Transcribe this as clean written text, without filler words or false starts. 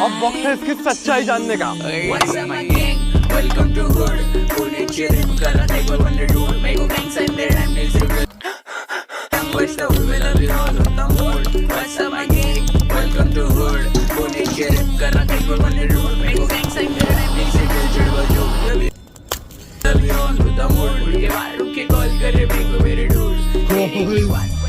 अब वक्त है इसकी सच्चाई जानने का। What's up my gang? Welcome to hood. Pune चिरिप करा type of wonder dude. Make a gang send their rhyme next to the What's the will of it all on the mood. What's up my gang? Welcome to hood. Pune चिरिप करा type of wonder dude. Make a gang send their rhyme next to the Love you on to the mood. उनके बाहर रुक के call करे मेरे dude.